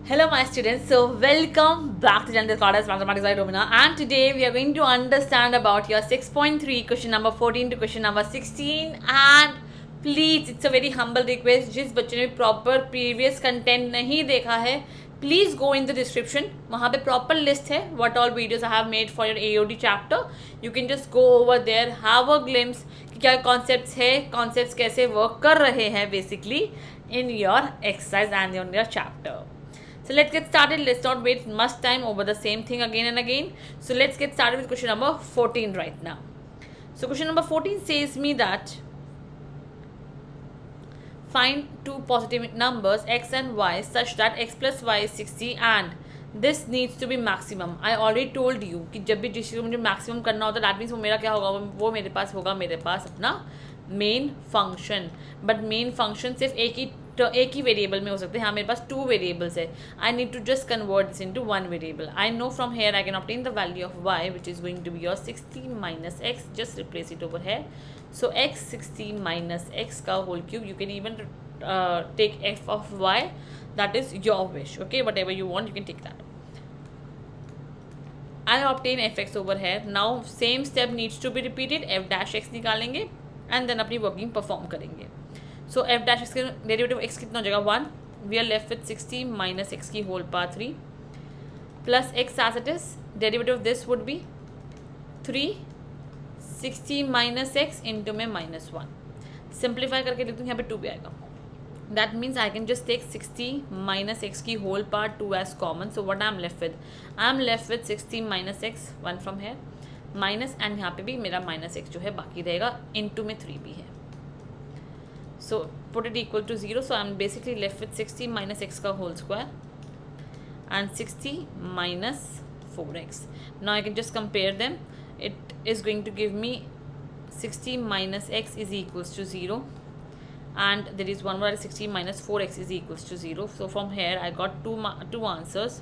Hello, my students. So, welcome back to General Scholars Mathematics by Romina. And today we are going to understand about your 6.3 question number 14 to question number 16. And please, it's a very humble request. जिस बच्चे ने proper previous content नहीं देखा है, please go in the description. वहाँ पे proper list है what all videos I have made for your AOD chapter. You can just go over there, have a glimpse कि क्या concepts है, concepts कैसे work कर रहे हैं basically in your exercise and in your chapter. So let's get started. Let's not wait much time over the same thing again and again. So let's get started with question number 14 right now. So question number 14 says me that find two positive numbers x and y such that x plus y is 60 and this needs to be maximum. I already told you कि जब भी जिस चीज़ को मुझे maximum करना होता है that means वो मेरा क्या होगा, वो मेरे पास होगा मेरे पास अपना main function. But main function सिर्फ एक ही वेरिएबल में हो सकते हैं. हाँ, मेरे पास टू वेरिएबल्स है. I need to just convert this into one variable. I know from here I can obtain the value of y which is going to be your 60 minus x. Just replace it over here. So x 60 minus x का whole cube. You can even take f of y, that is your wish. Okay, whatever you want you can take that. I obtain fx over here. Now same step needs to be repeated. f dash x निकालेंगे and then अपनी working perform करेंगे. So f dash x का derivative x कितना हो जाएगा 1. We are left with 60 minus x की whole power 3 plus x as it is. Derivative of this would be 3 60 minus x into में minus 1. Simplify करके लिखते हैं, यहाँ पे 2 भी आएगा. That means I can just take 60 minus x की whole power 2 as common. So what I am left with? I am left with 60 minus x 1 from here minus and यहाँ पे भी मेरा minus x जो है बाकी रहेगा. into में 3 भी है. So put it equal to 0. So I am basically left with 60 minus x का whole square and 60 minus 4x. Now I can just compare them. It is going to give me 60 minus x is equals to 0. And there is one more, 60 minus 4x is equals to 0. So from here I got two answers.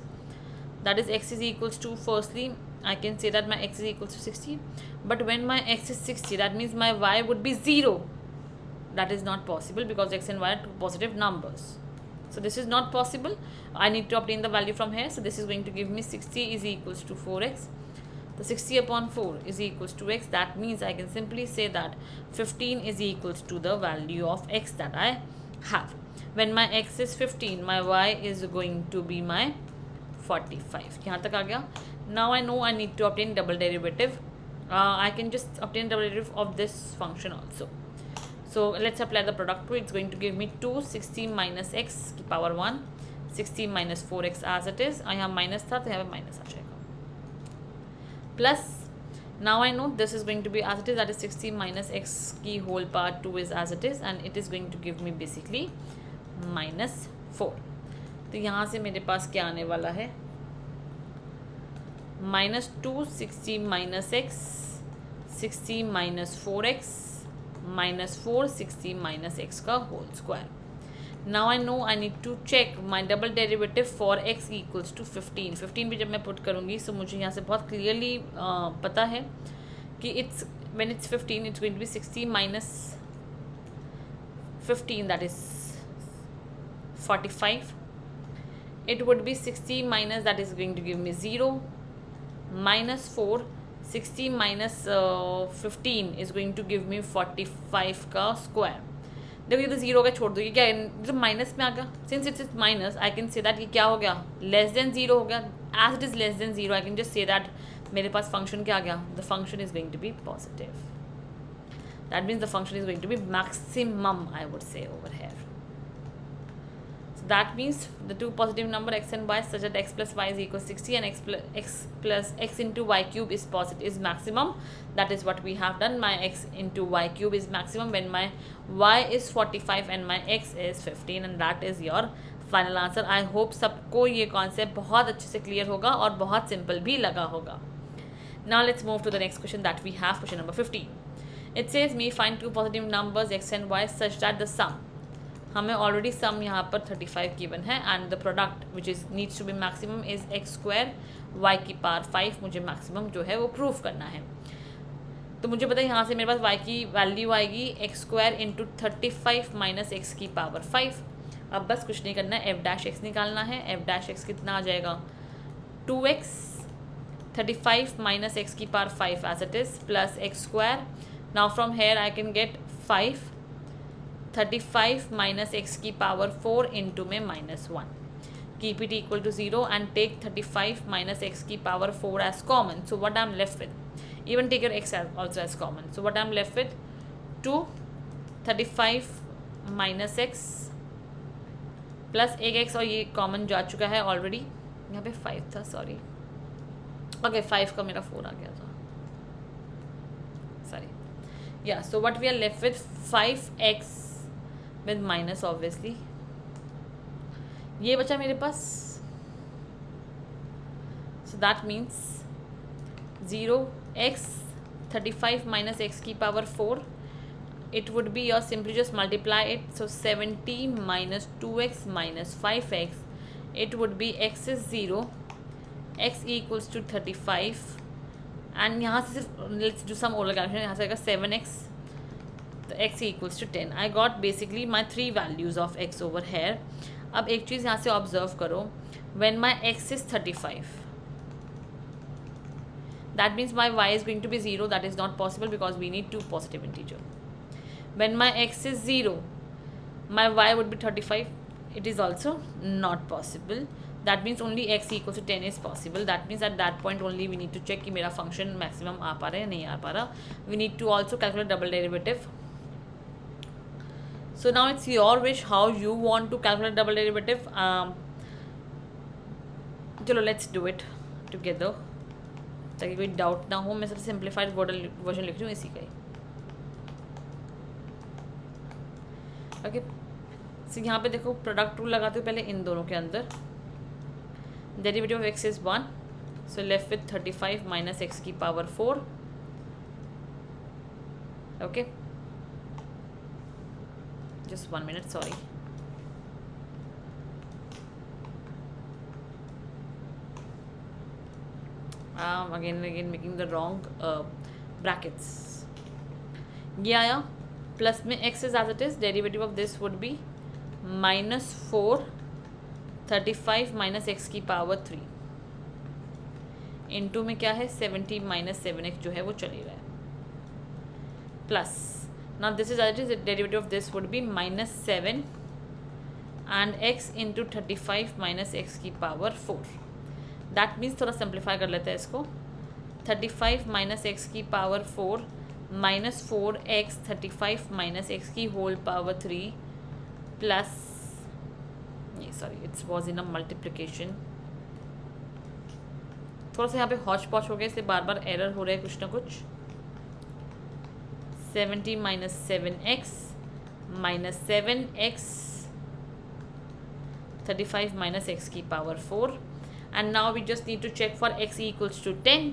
That is x is equals to, firstly I can say that my x is equals to 60. But when my x is 60, that means my y would be 0. That is not possible because x and y are two positive numbers. So this is not possible. I need to obtain the value from here. So this is going to give me 60 is equals to 4x. The 60 upon 4 is equals to x. That means I can simply say that 15 is equals to the value of x that I have. When my x is 15, my y is going to be my 45. यहाँ तक आ गया. Now I know I need to obtain double derivative. I can just obtain double derivative of this function also. So let's apply the product rule. It's going to give me 260 minus x की power 1, 60 minus 4x as it is. यहाँ minus था तो यहाँ पे minus आ जाएगा. Plus now I know this is going to be as it is, that is 60 minus x की whole power 2 is as it is and it is going to give me basically minus 4. तो यहाँ से मेरे पास क्या आने वाला है, minus 260 minus x 60 minus 4x minus 460 minus x का whole square. Now I know I need to check my double derivative for x equals to 15. 15 भी जब मैं पुट करूँगी so मुझे यहाँ से बहुत clearly पता है कि it's when it's 15 it's going to be 60 minus 15, that is 45. It would be 60 minus, that is going to give me 0 minus 4. 60 minus 15 is going to give me 45 का square. देखो ये तो जीरो का छोड़ दो, ये क्या जब माइनस में आ गया, since it's is minus I can say that ये क्या हो गया, लेस देन जीरो हो गया. As it is less than zero I can just say that मेरे पास फंक्शन क्या आ गया, the function is going to be positive. That means the function is going to be maximum I would say over here. So that means the two positive number x and y such that x plus y is equal to 60 and x into y cube is positive is maximum. That is what we have done. My x into y cube is maximum when my y is 45 and my x is 15 and that is your final answer. I hope सबको ये concept बहुत अच्छे से clear होगा और बहुत simple भी लगा होगा. Now let's move to the next question that we have, question number 15. It says me find two positive numbers x and y such that the sum, हमें ऑलरेडी सम यहाँ पर 35 गिवन है and the product which is needs to be maximum is x square y की power 5. मुझे maximum जो है वो proof करना है. तो मुझे पता है यहाँ से मेरे पास y की वैल्यू आएगी x square into 35 minus x की पावर 5. अब बस कुछ नहीं करना है, एफ डैश एक्स निकालना है। एफ डैश एक्स कितना आ जाएगा 2x 35 माइनस एक्स की power 5 as it is plus x square. Now from here I can get 5 35 minus x की पावर 4 इंटू में -1. Keep it equal to 0 and take 35 minus x की power 4 as common. So what I'm left with, even take your x also as common. So what I'm left with 2 35 minus x plus एक x और ये common जा चुका है already, यहाँ पे 5 था सॉरी, ओके 5 का मेरा 4 आ गया था सॉरी या. So what we are left with 5x with minus obviously ये बचा मेरे पास. So that means 0x 35 minus x की power 4 it would be or simply just multiply it. So 70 minus 2x minus 5x, it would be x is 0, x equals to 35 and यहाँ से सिर्फ let's do some order calculation. यहाँ से आएगा 7x, तो x equals to 10. I got basically my 3 values of x over here. अब एक चीज़ यहाँ से ऑब्जर्व करो, when my x is 35 that means my y is going to be 0. That is not possible because we need 2 positive integer. When my x is 0 my y would be 35. It is also not possible. That means only x equals to 10 is possible. That means at that point only we need to check कि मेरा function maximum आ पा रहा है या नहीं आ पा रहा. We need to also calculate double derivative. So now it's your wish how you want to calculate double derivative. चलो let's do it together ताकि कोई डाउट ना हो. मैं सबसे सिंप्लीफाइड वर्जन लिख रही हूँ इसी का ही. ओके सो यहाँ पे देखो प्रोडक्ट रूल लगाते हो पहले इन दोनों के अंदर. Derivative of x is 1, so left with 35 minus x की power 4. Okay just 1 minute, sorry. Again and again making the wrong brackets. ये आया प्लस में x is as it is, derivative of this would be -4 35 minus x की power 3 into में क्या है 70 minus 7x जो है वो चली रहा है plus. Now this is as it is, the derivative of this would be -7 and x into 35 minus x की पावर 4. That means थोड़ा सिंप्लीफाई कर लेते हैं इसको. 35 माइनस एक्स की power 4 minus 4x 35 minus x की होल पावर 3 प्लस ये sorry it's was in a multiplication. थोड़ा सा यहाँ पे हॉच पॉच हो गया इसलिए बार बार एरर हो रहा है कुछ ना कुछ. 70 minus 7x minus 7x 35 minus x की power 4 and now we just need to check for x equals to 10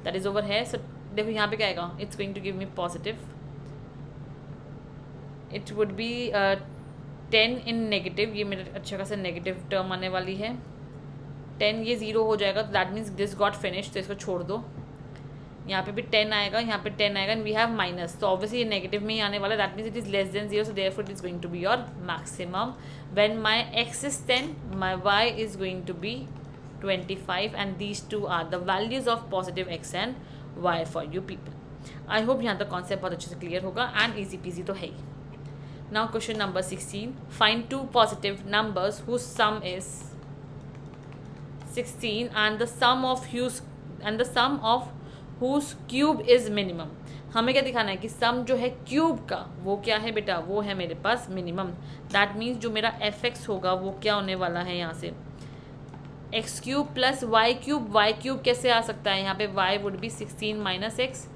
that is over here. So देखो यहाँ पे क्या आएगा, it's going to give me positive. It would be 10 in negative. ये मेरा अच्छा खासा नेगेटिव टर्म आने वाली है. 10 ये 0 हो जाएगा तो that means this got finish, तो इसको छोड़ दो. यहाँ पे भी 10 आएगा, यहाँ पे 10 आएगा एंड वी हैव माइनस, तो ऑब्वियसली ये नेगेटिव में ही आने वाला है. That means it is less than 0, so therefore it is going to be your maximum. When my x is 10 my y is going to be 25 and these two are the values of positive x and y for you people. I hope यहाँ तक concept बहुत अच्छे से clear होगा and easy peasy तो है ही. Now question number 16. Find 2 positive numbers whose sum is 16 and the sum of whose cube is minimum. हमें क्या दिखाना है कि सम जो है क्यूब का वो क्या है बेटा, वो है मेरे पास मिनिमम. दैट मीन्स जो मेरा एफ एक्स होगा वो क्या होने वाला है यहाँ से x cube plus y cube. Y cube कैसे आ सकता है, यहाँ पे y would be 16 minus x,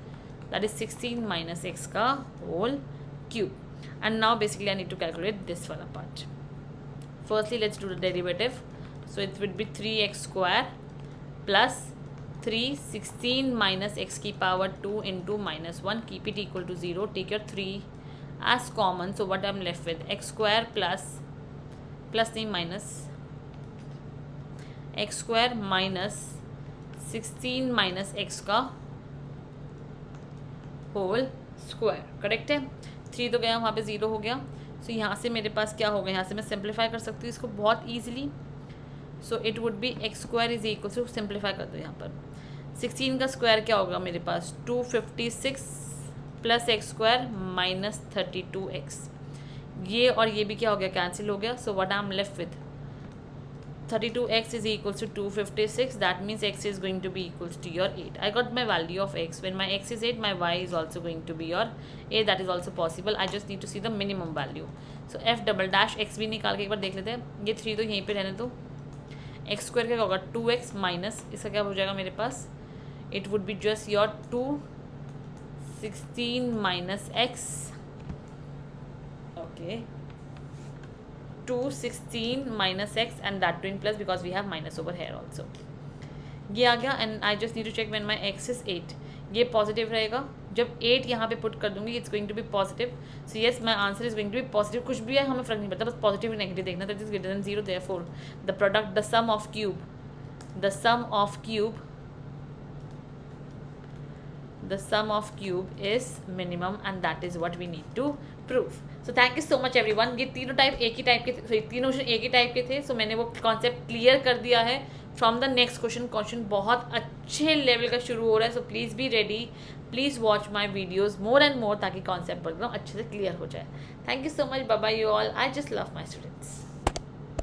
that is 16 minus x का whole cube. And now basically I need to calculate this वाला part. Firstly let's do the derivative. So it would be 3x square plus 3 16 minus x की power 2 into -1. Keep it equal to 0. Take your 3 as common. So what I am left with x square plus नहीं minus x square minus 16 minus x का whole square. Correct है. 3 तो गया वहाँ पे 0 हो गया. सो यहाँ से मेरे पास क्या होगा, यहाँ से मैं सिंप्लीफाई कर सकती हूँ इसको बहुत easily. So it would be x square is equal to, simplify कर दो यहाँ पर, 16 का स्क्वायर क्या होगा मेरे पास 256 plus x square minus 32x. ये और ये भी क्या हो गया, कैंसिल हो गया. सो what I am left with 32x is equals to 256. That means x is going to be equals to your 8. I got my value of x. When my x is 8, my y is also going to be your 8. That is also possible. I just need to see the minimum value. So f double dash x भी निकाल के एक बार देख लेते हैं. ये 3 तो यहीं पे रहने दो. x स्क्वायर क्या होगा 2x माइनस इसका क्या हो जाएगा मेरे पास, it would be just your 216 minus x. Okay. 216 minus x and that too in plus because we have minus over here also. ये आ गया and I just need to check when my x is 8. ये positive रहेगा. जब 8 यहाँ पे put कर दूंगी it's going to be positive. So yes my answer is going to be positive. कुछ भी है हमें फर्क नहीं पड़ता, बस पॉजिटिव और नेगेटिव देखना. That is greater than 0. Therefore the product, the sum of cube is minimum and that is what we need to prove. So thank you so much everyone. ये तीनों टाइप एक ही टाइप के थे, तीनों question एक ही type के थे. सो मैंने वो कॉन्सेप्ट क्लियर कर दिया है. फ्रॉम द नेक्स्ट क्वेश्चन बहुत अच्छे लेवल का शुरू हो रहा है. So please be ready, please watch my videos more and more ताकि कॉन्सेप्ट एकदम अच्छे से क्लियर हो जाए. Thank you so much. Bye bye you all. I just love my students.